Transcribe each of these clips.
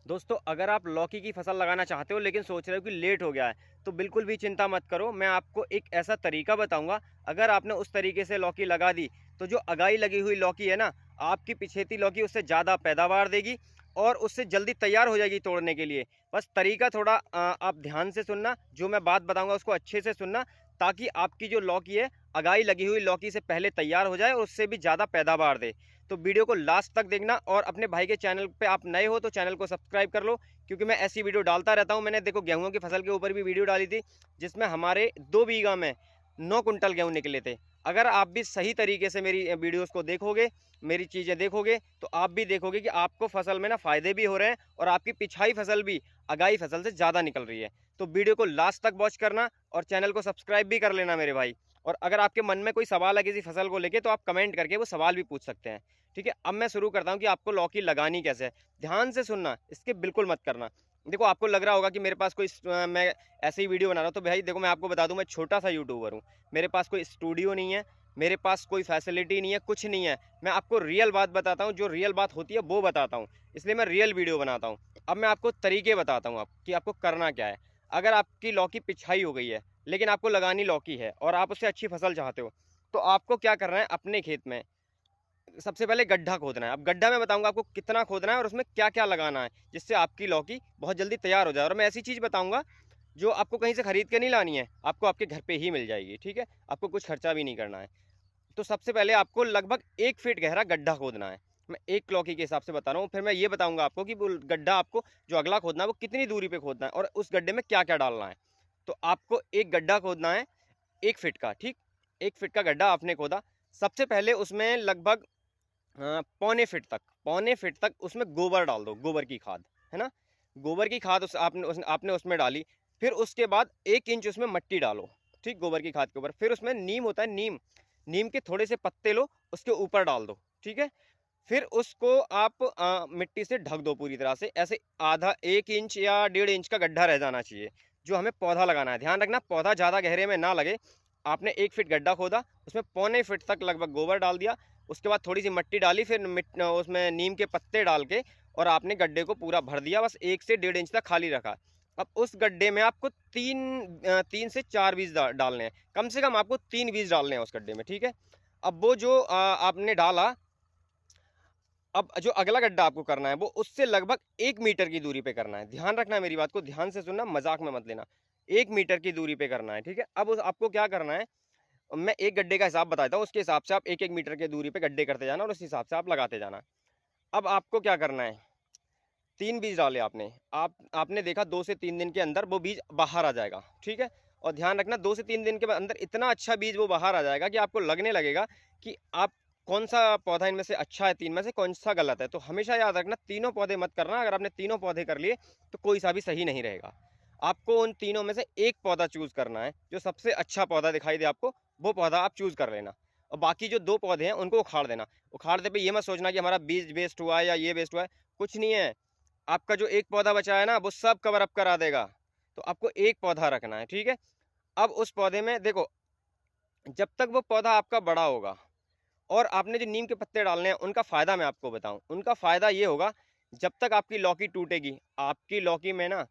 दोस्तों, अगर आप लौकी की फसल लगाना चाहते हो लेकिन सोच रहे हो कि लेट हो गया है, तो बिल्कुल भी चिंता मत करो। मैं आपको एक ऐसा तरीका बताऊंगा। अगर आपने उस तरीके से लौकी लगा दी, तो जो अगाई लगी हुई लौकी है ना, आपकी पिछेती लौकी उससे ज़्यादा पैदावार देगी और उससे जल्दी तैयार हो जाएगी तोड़ने के लिए। बस तरीका थोड़ा आप ध्यान से सुनना, जो मैं बात बताऊंगा उसको अच्छे से सुनना, ताकि आपकी जो लौकी है अगाई लगी हुई लौकी से पहले तैयार हो जाए और उससे भी ज़्यादा पैदावार दे। तो वीडियो को लास्ट तक देखना, और अपने भाई के चैनल पे आप नए हो तो चैनल को सब्सक्राइब कर लो, क्योंकि मैं ऐसी वीडियो डालता रहता हूँ। मैंने देखो गेहूं की फसल के ऊपर भी वीडियो डाली थी, जिसमें हमारे 2 बीघा में 9 कुंटल गेहूं निकले थे। अगर आप भी सही तरीके से मेरी वीडियोस को देखोगे, मेरी चीज़ें देखोगे, तो आप भी देखोगे कि आपको फसल में ना फ़ायदे भी हो रहे हैं और आपकी पिछाई फसल भी अगाई फसल से ज़्यादा निकल रही है। तो वीडियो को लास्ट तक वॉच करना और चैनल को सब्सक्राइब भी कर लेना मेरे भाई। और अगर आपके मन में कोई सवाल है किसी फसल को लेके, तो आप कमेंट करके वो सवाल भी पूछ सकते हैं। ठीक है, अब मैं शुरू करता हूँ कि आपको लौकी लगानी कैसे है। ध्यान से सुनना, इसके बिल्कुल मत करना। देखो, आपको लग रहा होगा कि मेरे पास कोई मैं ऐसे ही वीडियो बना रहा हूँ। तो भाई देखो, मैं आपको बता दूं, मैं छोटा सा यूट्यूबर हूँ। मेरे पास कोई स्टूडियो नहीं है, मेरे पास कोई फैसिलिटी नहीं है, कुछ नहीं है। मैं आपको रियल बात बताता हूँ, जो रियल बात होती है वो बताता हूँ, इसलिए मैं रियल वीडियो बनाता हूँ। अब मैं आपको तरीके बताता हूँ कि आपको करना क्या है। अगर आपकी लौकी पिछाई हो गई है, लेकिन आपको लगानी लौकी है और आप उससे अच्छी फसल चाहते हो, तो आपको क्या करना है, अपने खेत में सबसे पहले गड्ढा खोदना है। अब गड्ढा मैं बताऊंगा आपको कितना खोदना है और उसमें क्या क्या लगाना है, जिससे आपकी लौकी बहुत जल्दी तैयार हो जाए। और मैं ऐसी चीज़ बताऊंगा जो आपको कहीं से खरीद के नहीं लानी है, आपको आपके घर पे ही मिल जाएगी। ठीक है, आपको कुछ खर्चा भी नहीं करना है। तो सबसे पहले आपको लगभग 1 फीट गहरा गड्ढा खोदना है। मैं एक लौकी के हिसाब से बता रहा हूँ, फिर मैं ये बताऊंगा आपको कि वो गड्ढा आपको जो अगला खोदना है वो कितनी दूरी पे खोदना है और उस गड्ढे में क्या क्या डालना है। तो आपको एक गड्ढा खोदना है 1 फीट का। ठीक, 1 फीट का गड्ढा आपने खोदा। सबसे पहले उसमें लगभग पौने फीट तक उसमें गोबर डाल दो, गोबर की खाद, है ना। गोबर की खाद आपने उसमें डाली। फिर उसके बाद 1 इंच उसमें मट्टी डालो, ठीक, गोबर की खाद के ऊपर। फिर उसमें नीम होता है, नीम, नीम के थोड़े से पत्ते लो, उसके ऊपर डाल दो। ठीक है, फिर उसको आप मिट्टी से ढक दो पूरी तरह से, ऐसे आधा 1 इंच या 1.5 इंच का गड्ढा रह जाना चाहिए, जो हमें पौधा लगाना है। ध्यान रखना, पौधा ज़्यादा गहरे में ना लगे। आपने 1 फीट गड्ढा खोदा, उसमें पौने 1 फीट तक लगभग गोबर डाल दिया, उसके बाद थोड़ी सी मिट्टी डाली, फिर उसमें नीम के पत्ते डाल के और आपने गड्ढे को पूरा भर दिया। बस 1 से 1.5 इंच तक खाली रखा। अब उस गड्ढे में आपको 3 से 4 बीज डालने हैं, कम से कम आपको 3 बीज डालने हैं उस गड्ढे में। ठीक है, अब वो जो आपने डाला, अब जो अगला गड्ढा आपको करना है वो उससे लगभग 1 मीटर की दूरी पे करना है। ध्यान रखना, मेरी बात को ध्यान से सुनना, मजाक में मत लेना। 1 मीटर की दूरी पे करना है। ठीक है, अब आपको क्या करना है, मैं एक गड्ढे का हिसाब बताता हूँ, उसके हिसाब से आप 1 1 मीटर की दूरी पे गड्ढे करते जाना और उस हिसाब से आप लगाते जाना। अब आपको क्या करना है, 3 बीज डाले आपने, आपने देखा 2 से 3 दिन के अंदर वो बीज बाहर आ जाएगा। ठीक है, और ध्यान रखना, 2 से 3 दिन के अंदर इतना अच्छा बीज वो बाहर आ जाएगा कि आपको लगने लगेगा कि आप कौन सा पौधा इनमें से अच्छा है, 3 में से कौन सा गलत है। तो हमेशा याद रखना, तीनों पौधे मत करना। अगर आपने तीनों पौधे कर लिए तो कोई सा भी सही नहीं रहेगा। आपको उन तीनों में से एक पौधा चूज करना है, जो सबसे अच्छा पौधा दिखाई दे आपको, वो पौधा आप चूज कर लेना। और बाकी जो 2 पौधे हैं उनको उखाड़ देना। उखाड़ने पे ये मत सोचना कि हमारा बीज वेस्ट हुआ है या ये वेस्ट हुआ है, कुछ नहीं है। आपका जो एक पौधा बचा है ना, वो सब कवर अप करा देगा। तो आपको एक पौधा रखना है। ठीक है, अब उस पौधे में देखो, जब तक वो पौधा आपका बड़ा होगा, और आपने जो नीम के पत्ते डालने हैं उनका फ़ायदा मैं आपको बताऊं, उनका फ़ायदा ये होगा, जब तक आपकी लौकी टूटेगी, आपकी लौकी में ना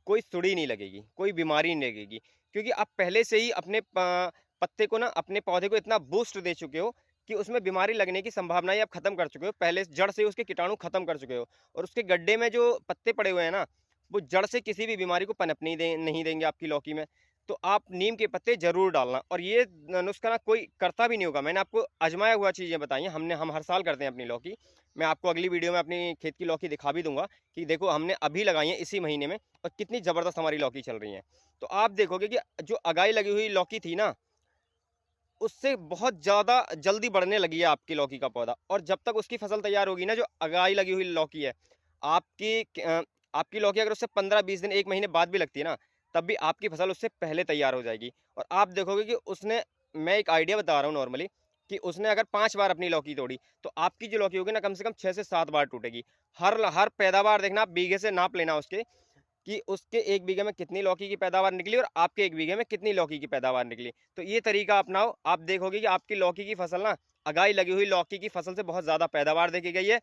कोई सुड़ी नहीं लगेगी, कोई बीमारी नहीं लगेगी, क्योंकि आप पहले से ही अपने पत्ते को ना, अपने पौधे को इतना बूस्ट दे चुके हो कि उसमें बीमारी लगने की संभावना ही आप खत्म कर चुके हो। पहले जड़ से उसके कीटाणु खत्म कर चुके हो, और उसके गड्ढे में जो पत्ते पड़े हुए हैं ना, वो जड़ से किसी भी बीमारी को पनप नहीं देंगे आपकी लौकी में। तो आप नीम के पत्ते जरूर डालना, और ये नुस्खा ना कोई करता भी नहीं होगा, मैंने आपको आजमाया हुआ चीज़ें बताई हैं, हम हर साल करते हैं अपनी लौकी। मैं आपको अगली वीडियो में अपनी खेत की लौकी दिखा भी दूंगा कि देखो हमने अभी लगाई है इसी महीने में, और कितनी ज़बरदस्त हमारी लौकी चल रही है। तो आप देखोगे कि जो अगाई लगी हुई लौकी थी ना, उससे बहुत ज़्यादा जल्दी बढ़ने लगी है आपकी लौकी का पौधा। और जब तक उसकी फसल तैयार होगी ना, जो अगाई लगी हुई लौकी है, आपकी आपकी लौकी अगर उससे 15 20 दिन, 1 महीने बाद भी लगती है ना, तब भी आपकी फसल उससे पहले तैयार हो जाएगी। और आप देखोगे कि उसने, मैं एक आइडिया बता रहा हूँ नॉर्मली, कि उसने अगर 5 बार अपनी लौकी तोड़ी, तो आपकी जो लौकी होगी ना, कम से कम 6 से 7 बार टूटेगी। हर पैदावार देखना, आप बीघे से नाप लेना उसके, कि उसके 1 बीघे में कितनी लौकी की पैदावार निकली और आपके 1 बीघे में कितनी लौकी की पैदावार निकली। तो ये तरीका अपनाओ, आप देखोगे कि आपकी लौकी की फसल ना, अगाई लगी हुई लौकी की फसल से बहुत ज़्यादा पैदावार देखी गई है।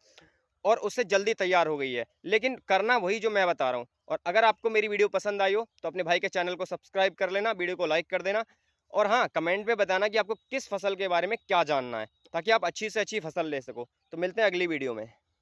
और उससे जल्दी तैयार हो गई है, लेकिन करना वही जो मैं बता रहा हूँ। और अगर आपको मेरी वीडियो पसंद आई हो तो अपने भाई के चैनल को सब्सक्राइब कर लेना, वीडियो को लाइक कर देना, और हाँ, कमेंट में बताना कि आपको किस फसल के बारे में क्या जानना है, ताकि आप अच्छी से अच्छी फसल ले सको। तो मिलते हैं अगली वीडियो में।